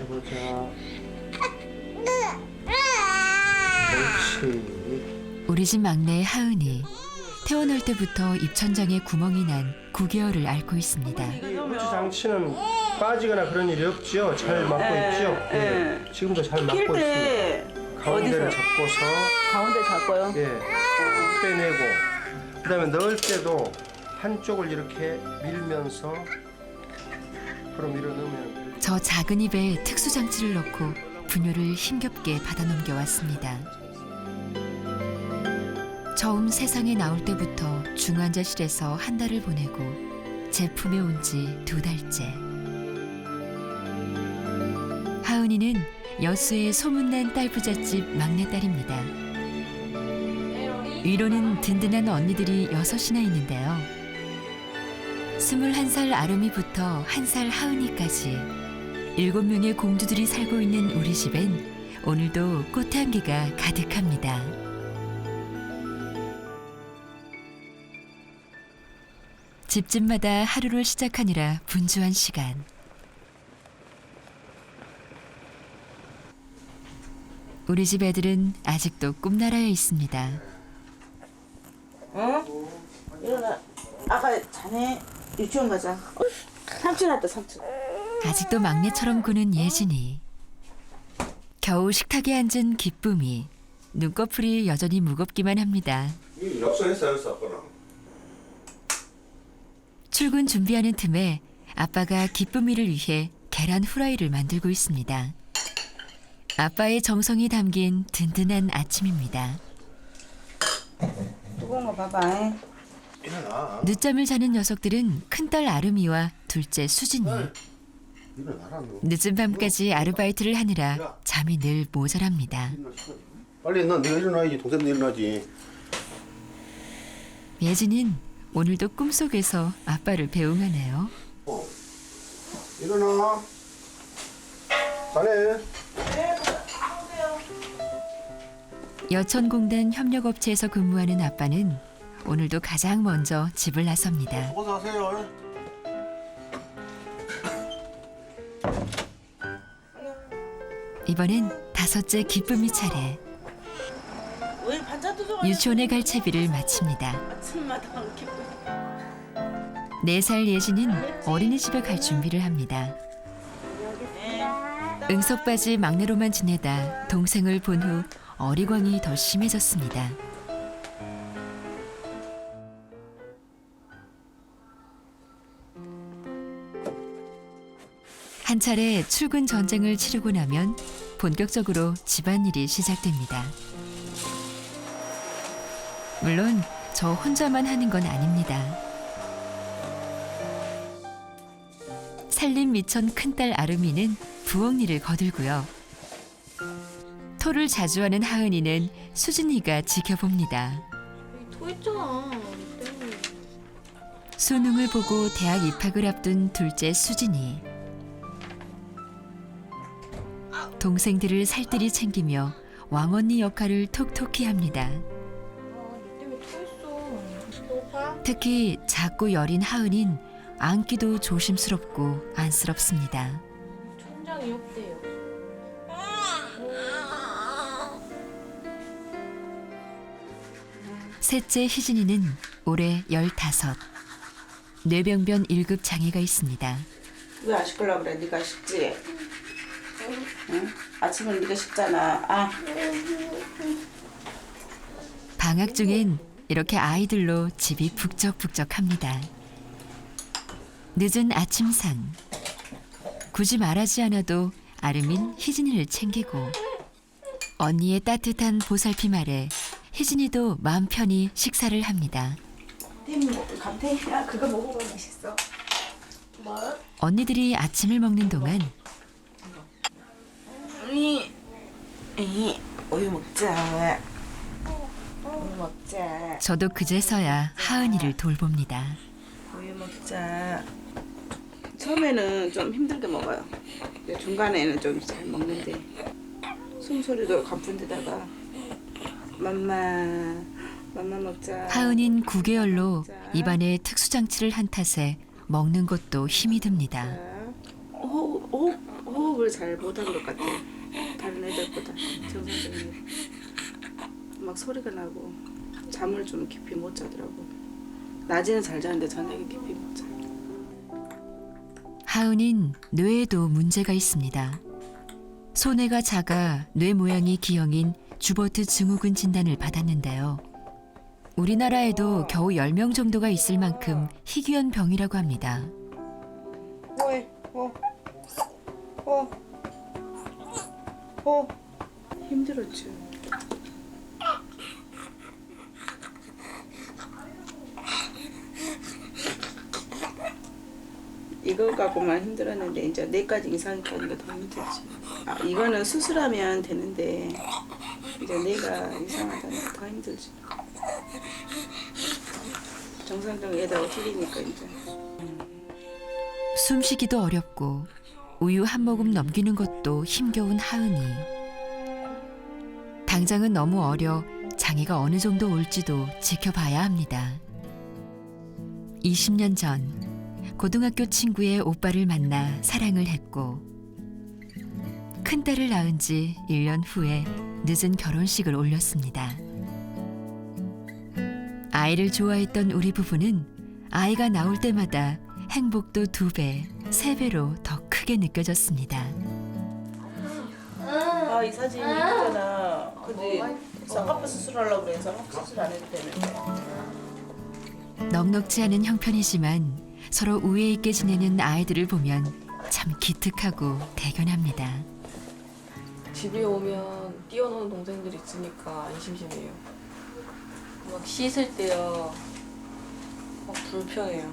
해보자. 옳지. 우리 집 막내 하은이 태어날 때부터 입천장에 구멍이 난 9개월을 앓고 있습니다. 이 후추 장치는 빠지거나 그런 일이 없죠? 잘 막고 있죠? 예. 지금도 잘 막고 있습니다. 때 가운데를 어디서? 잡고서 가운데 잡고요. 예, 빼내고 그다음에 넣을 때도 한쪽을 이렇게 밀면서 바로 밀어 넣으면 저 작은 입에 특수 장치를 넣고 분유를 힘겹게 받아 넘겨왔습니다. 처음 세상에 나올 때부터 중환자실에서 한 달을 보내고 제품에 온 지 2달째. 하은이는 여수의 소문난 딸부잣집 막내딸입니다. 위로는 든든한 언니들이 6이나 있는데요. 21살 아름이부터 1살 하은이까지 7명의 공주들이 살고 있는 우리 집엔 오늘도 꽃향기가 가득합니다. 집집마다 하루를 시작하느라 분주한 시간. 우리 집 애들은 아직도 꿈나라에 있습니다. 어? 일어나. 아까 자네 유치원 가자. 삼촌 왔다 삼촌. 아직도 막내처럼 구는 예진이. 겨우 식탁에 앉은 기쁨이. 눈꺼풀이 여전히 무겁기만 합니다. 약속했어요, 아빠랑. 출근 준비하는 틈에 아빠가 기쁨이를 위해 계란 후라이를 만들고 있습니다. 아빠의 정성이 담긴 든든한 아침입니다. 뜨거운 거 봐봐. 일어나. 늦잠을 자는 녀석들은 큰딸 아름이와 둘째 수진이. 일어나라, 너. 늦은 밤까지 아르바이트를 하느라 잠이 늘 모자랍니다. 빨리 너 네가 일어나야지. 동생도 일어나지. 예진은 오늘도 꿈속에서 아빠를 배웅하네요. 일어나. 자네. 여천공단 협력업체에서 근무하는 아빠는 오늘도 가장 먼저 집을 나섭니다. 어서 하세요. 이번엔 5째 기쁨이 차례. 왜 반찬도 좀 유치원에 갈 채비를 마칩니다. 아침마다 이렇게. 4살 예진은 어린이집에 갈 준비를 합니다. 응석바지 막내로만 지내다 동생을 본 후 어리광이 더 심해졌습니다. 한 차례 출근 전쟁을 치르고 나면 본격적으로 집안일이 시작됩니다. 물론 저 혼자만 하는 건 아닙니다. 살림 미천 큰딸 아름이는 부엌 일을 거들고요. 토를 자주 하는 하은이는 수진이가 지켜봅니다. 토했잖아. 수능을 보고 대학 입학을 앞둔 둘째 수진이. 동생들을 살뜰히 챙기며 왕언니 역할을 톡톡히 합니다. 니 때문에 토했어. 너 봐. 특히 작고 여린 하은인 안기도 조심스럽고 안쓰럽습니다. 천장이 없대요. 셋째 희진이는 올해 15. 뇌병변 1급 장애가 있습니다. 왜 안 시끄러워 그래? 네가 식지? 응? 아침은 네가 식잖아. 아. 방학 중엔 이렇게 아이들로 집이 북적북적합니다. 늦은 아침상. 굳이 말하지 않아도 아름인 희진이를 챙기고 언니의 따뜻한 보살핌 아래 희진이도 마음 편히 식사를 합니다. 감태야 그거 먹어봐 맛있어. 뭐? 언니들이 아침을 먹는 동안 우유 먹자. 우유 먹자. 저도 그제서야 하은이를 돌봅니다. 우유 먹자. 처음에는 좀 힘들게 먹어요. 근데 중간에는 좀 잘 먹는데 숨소리도 가쁜 데다가 맘마 먹자. 하은인 9개월로 입안에 특수장치를 한 탓에 먹는 것도 힘이 듭니다. 호흡을 공부를 잘 못한 것 같아. 다른 애들보다 정상적인 막 소리가 나고 잠을 좀 깊이 못 자더라고. 낮에는 잘 자는데 저녁에 깊이 못 자. 하은인 뇌에도 문제가 있습니다. 소뇌가 작아 뇌 모양이 G형인 주버트 증후군 진단을 받았는데요. 우리나라에도 겨우 10명 정도가 있을 만큼 희귀한 병이라고 합니다. 뭐해? 힘들었죠. 이거 갖고만 힘들었는데 이제 뇌까지 이상이 가니까 더 힘들지. 아, 이거는 수술하면 되는데 이제 뇌가 이상하다니까 더 힘들지. 정상적에다가 틀리니까 이제. 숨쉬기도 어렵고 우유 한 모금 넘기는 것도 힘겨운 하은이. 당장은 너무 어려 장애가 어느 정도 올지도 지켜봐야 합니다. 20년 전 고등학교 친구의 오빠를 만나 사랑을 했고 큰딸을 낳은 지 1년 후에 늦은 결혼식을 올렸습니다. 아이를 좋아했던 우리 부부는 아이가 나올 때마다 행복도 2배, 3배로 더 크게 느껴졌습니다. 아, 이 사진 이쁘잖아. 근데 쌍꺼풀 수술하려고 그래. 쌍꺼풀 수술 안 해도 되는데. 넉넉지 않은 형편이지만 서로 우애 있게 지내는 아이들을 보면 참 기특하고 대견합니다. 집에 오면 뛰어노는 동생들이 있으니까 안 심심해요. 막 씻을 때요. 막 불편해요.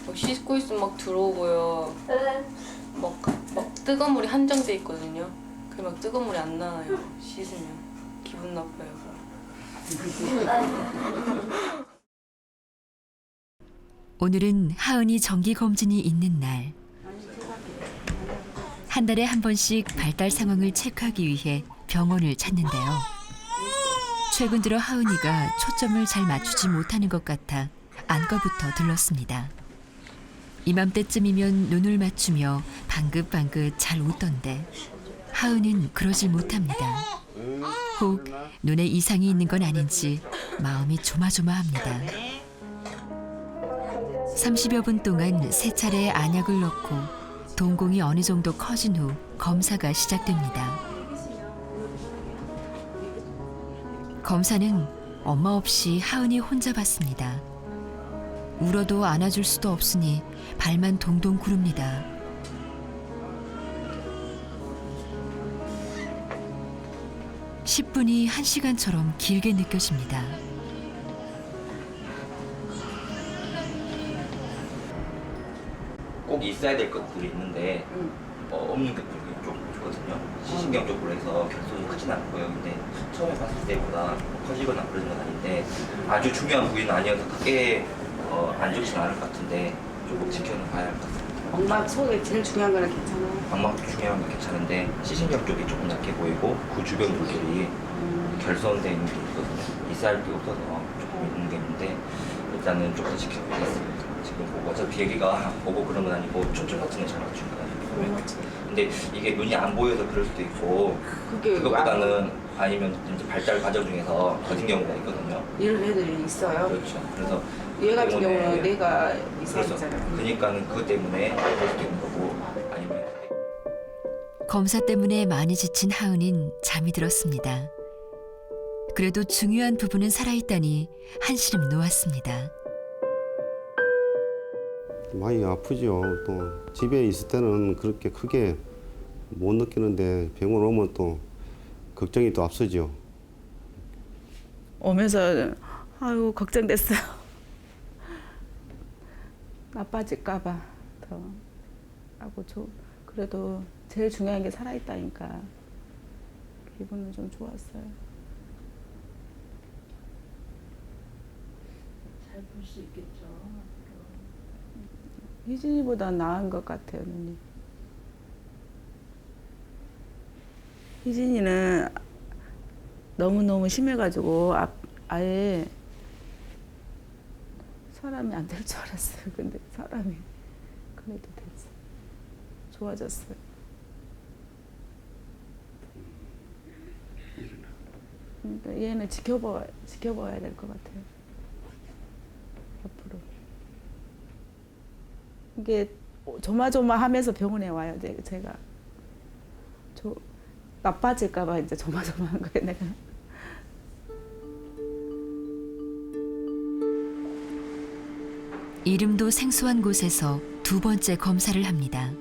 막 씻고 있으면 막 들어오고요. 막 뜨거운 물이 한정돼 있거든요. 그 막 뜨거운 물이 안 나와요. 씻으면 기분 나빠요. 오늘은 하은이 정기 검진이 있는 날. 한 달에 한 번씩 발달 상황을 체크하기 위해 병원을 찾는데요. 최근 들어 하은이가 초점을 잘 맞추지 못하는 것 같아 안과부터 들렀습니다. 이맘때쯤이면 눈을 맞추며 방긋방긋 잘 웃던데 하은이는 그러질 못합니다. 혹 눈에 이상이 있는 건 아닌지 마음이 조마조마합니다. 30여 분 동안 3차례 안약을 넣고 동공이 어느 정도 커진 후 검사가 시작됩니다. 검사는 엄마 없이 하은이 혼자 받습니다. 울어도 안아줄 수도 없으니 발만 동동 구릅니다. (10분이) 1시간처럼 길게 느껴집니다. 꼭 있어야 될 것들이 있는데 없는 것들이 좀 있거든요. 시신경 쪽으로 해서 결손이 크진 않고요. 근데 처음에 봤을 때보다 커지거나 그러는 건 아닌데 아주 중요한 부위는 아니어서 크게 안 좋지는 않을 것 같은데 조금 지켜는 봐야 할 것 같습니다. 엄마 속에 제일 중요한 거는 괜찮아. 망막도 중요한 건 괜찮은데 시신경 쪽이 조금 약해 보이고 그 주변 부들이 결손돼 있는 게 있거든요. 있어야 할 게 없어서 조금 있는 게 있는데 일단은 좀 더 지켜보겠습니다. 지금 보고 어차피 얘기가 보고 그런 건 아니고 초점 같은 건 잘 맞춘 거 아니고 근데 이게 눈이 안 보여서 그럴 수도 있고 그것보다는 아니면 이제 발달 과정 중에서 거진 경우가 있거든요. 이런 애들이 있어요. 그렇죠. 그래서 얘 같은 때문에 경우는 내가 그래서 이상했잖아. 그러니까는 그것 때문에 그럴 수도 있는 거고 아니면 검사 때문에 많이 지친 하은인 잠이 들었습니다. 그래도 중요한 부분은 살아있다니 한시름 놓았습니다. 많이 아프죠. 또 집에 있을 때는 그렇게 크게 못 느끼는데 병원 오면 또 걱정이 또 앞서죠. 오면서 아유 걱정됐어요. 나빠질까봐 더 하고 그래도 제일 중요한 게 살아있다니까 기분은 좀 좋았어요. 잘 볼 수 있겠죠. 희진이보다 나은 것 같아요, 눈이. 희진이는 너무너무 심해가지고 아예 사람이 안 될 줄 알았어요. 근데 사람이 그래도 됐어. 좋아졌어요. 그러니까 얘는 지켜봐야 될 것 같아요. 앞으로. 이게 조마조마하면서 병원에 와요. 제가 나빠질까봐 이제 조마조마한 거예요. 내가. 이름도 생소한 곳에서 두 번째 검사를 합니다.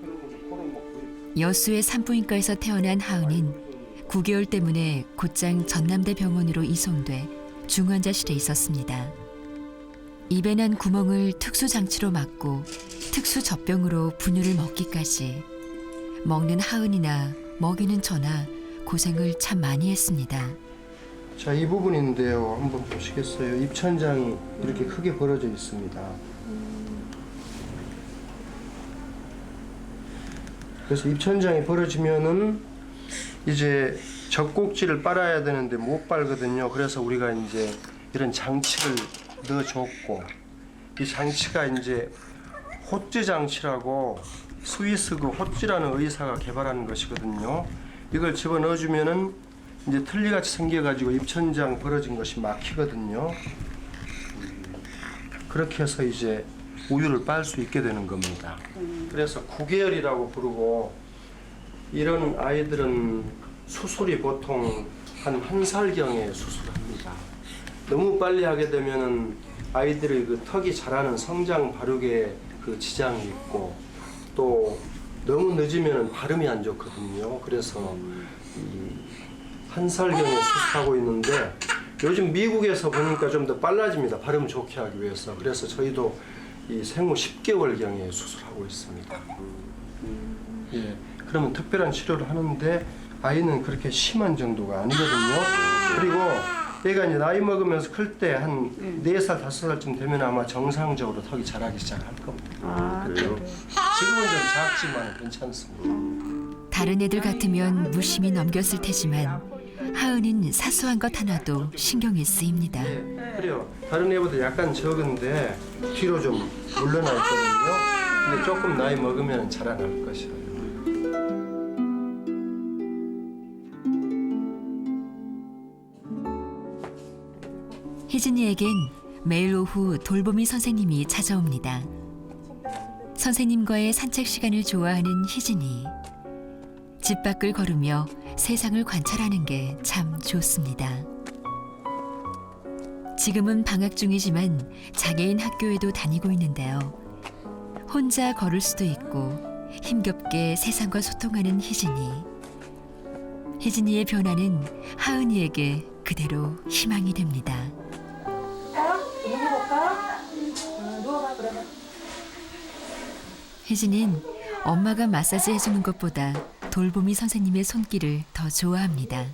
여수의 산부인과에서 태어난 하은은 9개월 때문에 곧장 전남대 병원으로 이송돼 중환자실에 있었습니다. 입에 난 구멍을 특수 장치로 막고 특수 젖병으로 분유를 먹기까지 먹는 하은이나 먹이는 저나 고생을 참 많이 했습니다. 자, 이 부분인데요. 한번 보시겠어요? 입천장이 이렇게 크게 벌어져 있습니다. 그래서 입천장이 벌어지면은 이제 젖꼭지를 빨아야 되는데 못 빨거든요. 그래서 우리가 이제 이런 장치를 넣어줬고, 이 장치가 이제 호찌 장치라고 스위스 그 호찌라는 의사가 개발하는 것이거든요. 이걸 집어 넣어주면은 이제 틀니같이 생겨가지고 입천장 벌어진 것이 막히거든요. 그렇게 해서 이제 우유를 빨 수 있게 되는 겁니다. 그래서 9개월이라고 부르고, 이런 아이들은 수술이 보통 한 1살경에 수술합니다. 너무 빨리 하게 되면은 아이들의 그 턱이 자라는 성장 발육에 그 지장이 있고, 또 너무 늦으면 발음이 안 좋거든요. 그래서 이 1살경에 수술하고 있는데, 요즘 미국에서 보니까 좀 더 빨라집니다. 발음 좋게 하기 위해서. 그래서 저희도 이 생후 10개월경에 수술하고 있습니다. 예, 그러면 특별한 치료를 하는데 아이는 그렇게 심한 정도가 아니거든요. 그리고 얘가 이제 나이 먹으면서 클 때 한 4살, 5살쯤 되면 아마 정상적으로 턱이 자라기 시작할 겁니다. 그래요? 지금은 좀 작지만 괜찮습니다. 다른 애들 같으면 무심히 넘겼을 테지만 하은은 사소한 것 하나도 신경이 쓰입니다. 예, 그래요. 다른 애보다 약간 적은데 뒤로 좀 물러나 있거든요. 근데 조금 나이 먹으면 자라날 것이에요. 혜진이에겐 매일 오후 돌보미 선생님이 찾아옵니다. 선생님과의 산책 시간을 좋아하는 희진이. 집 밖을 걸으며 세상을 관찰하는 게 참 좋습니다. 지금은 방학 중이지만 장애인 학교에도 다니고 있는데요. 혼자 걸을 수도 있고 힘겹게 세상과 소통하는 희진이. 혜진이의 변화는 하은이에게 그대로 희망이 됩니다. 혜진이는 엄마가 마사지 해주는 것보다 돌보미 선생님의 손길을 더 좋아합니다.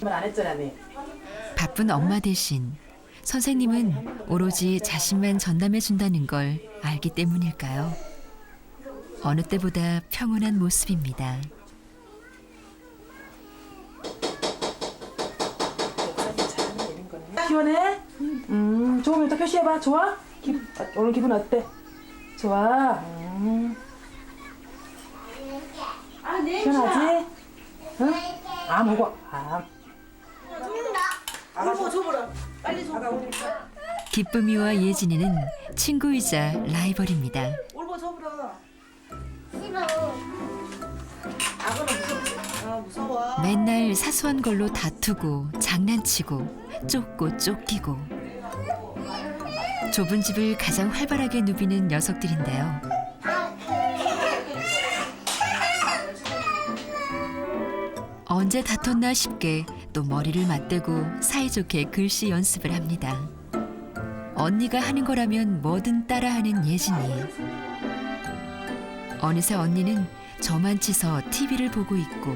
안 했잖아, 네. 바쁜 엄마 대신 선생님은 오로지 자신만 전담해준다는 걸 알기 때문일까요? 어느 때보다 평온한 모습입니다. 시원해? 좋으면 또 표시해봐. 좋아? 오늘 기분 어때? 좋아? 시원하지? 응? 아, 먹어. 아. 기쁨이와 예진이는 친구이자 라이벌입니다. 맨날 사소한 걸로 다투고 장난치고 쫓고 쫓기고 좁은 집을 가장 활발하게 누비는 녀석들인데요. 언제 다퉜나 싶게 또 머리를 맞대고 사이좋게 글씨 연습을 합니다. 언니가 하는 거라면 뭐든 따라하는 예진이. 어느새 언니는 저만 치서 TV를 보고 있고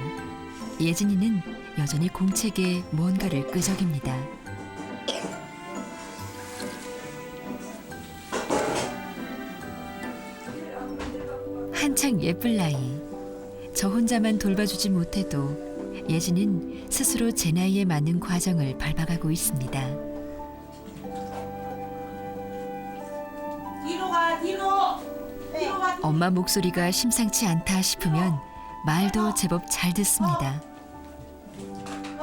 예진이는 여전히 공책에 뭔가를 끄적입니다. 한창 예쁠 나이. 저 혼자만 돌봐주지 못해도 예진은 스스로 제 나이에 맞는 과정을 밟아가고 있습니다. 엄마 목소리가 심상치 않다 싶으면 말도 제법 잘 듣습니다.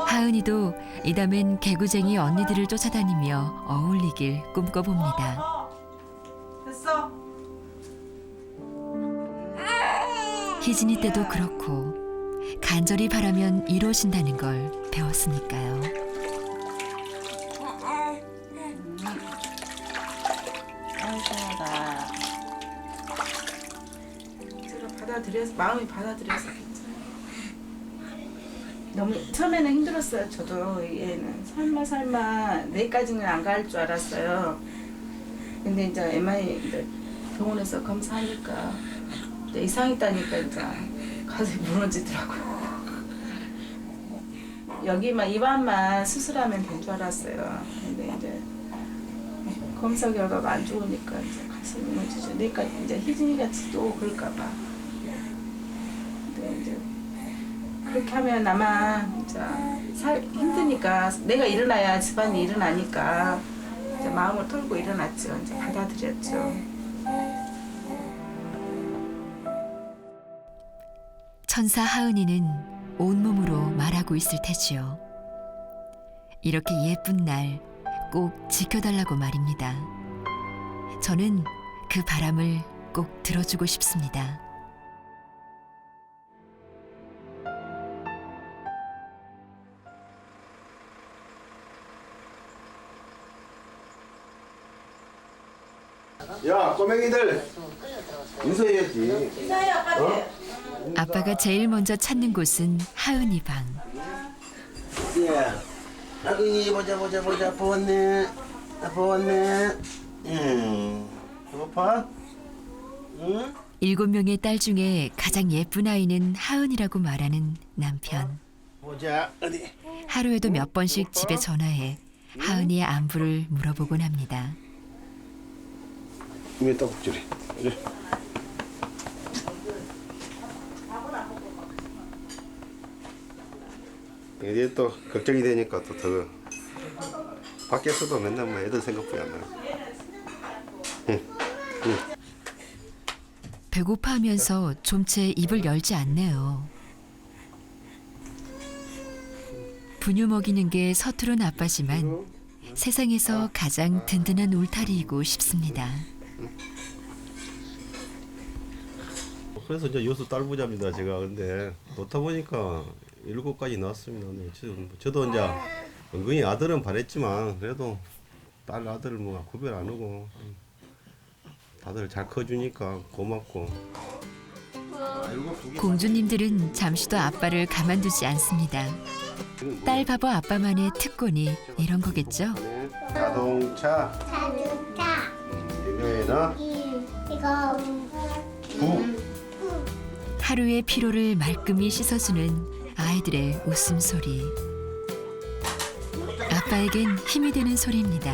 하은이도 이담엔 개구쟁이 언니들을 쫓아다니며 어울리길 꿈꿔봅니다. 됐어. 희진이 때도 그렇고 간절히 바라면 이루어진다는 걸 배웠으니까요. 아이고다. 제가 받아들여서 마음이 받아들여서 괜찮아요. 너무 처음에는 힘들었어요. 저도 얘는 설마 내일까지는 안 갈 줄 알았어요. 근데 이제 MRI 이제 병원에서 검사하니까 이제 이상 있다니까 이제 가슴이 무너지더라고요. 여기만 입안만 수술하면 된 줄 알았어요. 근데 이제 검사 결과가 안 좋으니까 이제 가슴이 무너지죠. 내일까지 이제 희진이 같이 또 그럴까봐. 근데 이제 그렇게 하면 나만 이제 힘드니까 내가 일어나야 집안이 일어나니까 이제 마음을 털고 일어났죠. 이제 받아들였죠. 천사 하은이는 온몸으로 말하고 있을 테지요. 이렇게 예쁜 날 꼭 지켜달라고 말입니다. 저는 그 바람을 꼭 들어주고 싶습니다. 야, 꼬맹이들 인사해야지. 아빠가 제일 먼저 찾는 곳은 하은이 방. 야, 아그니 보자 보았네. 배고파? 응? 7명의 딸 중에 가장 예쁜 아이는 하은이라고 말하는 남편. 보자 어디? 하루에도 몇 번씩 집에 전화해 하은이의 안부를 물어보곤 합니다. 이미 떡국질이. 그래. 이제 또 걱정이 되니까 또 더 밖에서도 맨날 뭐 애들 생각뿐이 안 나요. 배고파하면서 좀채 입을 열지 않네요. 분유 먹이는 게 서투른 아빠지만 세상에서 가장 든든한 울타리이고 싶습니다. 그래서 이제 여수 딸부자입니다 제가. 근데 놓다 보니까 7까지 나왔습니다. 네, 저도 이제 은근히 아들은 바랬지만 그래도 딸 아들 뭐 구별 안 하고 다들 잘 커주니까 고맙고. 공주님들은 잠시도 아빠를 가만두지 않습니다. 딸 바보 아빠만의 특권이 이런 거겠죠? 자동차. 유명해나. 이거 국. 하루의 피로를 말끔히 씻어주는 아이들의 웃음소리. 아빠에겐 힘이 되는 소리입니다.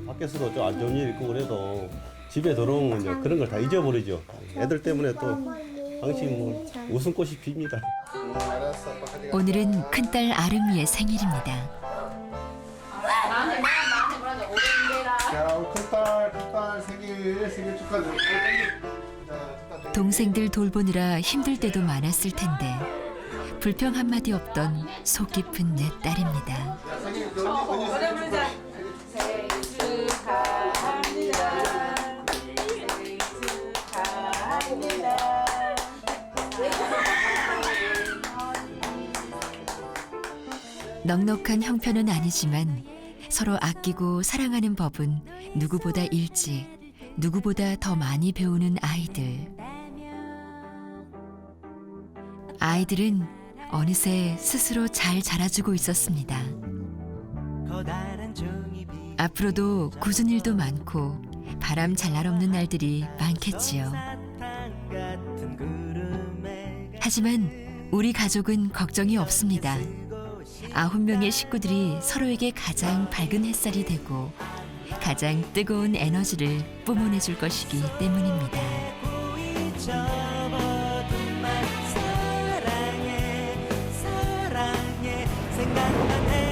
밖에서도 좀 안 좋은 일 있고 그래도 집에 들어오면 이제 그런 걸 다 잊어버리죠. 애들 때문에 또 항상 뭐 웃음꽃이 핍니다. 오늘은 큰딸 아름이의 생일입니다. 자, 우리 큰딸 생일 축하드립니다. 동생들 돌보느라 힘들 때도 많았을 텐데 불평 한마디 없던 속 깊은 내 딸입니다. 노래 부르자. 생일 축하합니다. 생일 축하합니다. 넉넉한 형편은 아니지만 서로 아끼고 사랑하는 법은 누구보다 일찍, 누구보다 더 많이 배우는 아이들. 아이들은 어느새 스스로 잘 자라주고 있었습니다. 앞으로도 굳은 일도 많고 바람 잘 날 없는 날들이 많겠지요. 하지만 우리 가족은 걱정이 없습니다. 9명의 식구들이 서로에게 가장 밝은 햇살이 되고 가장 뜨거운 에너지를 뿜어내줄 것이기 때문입니다. 생각만 해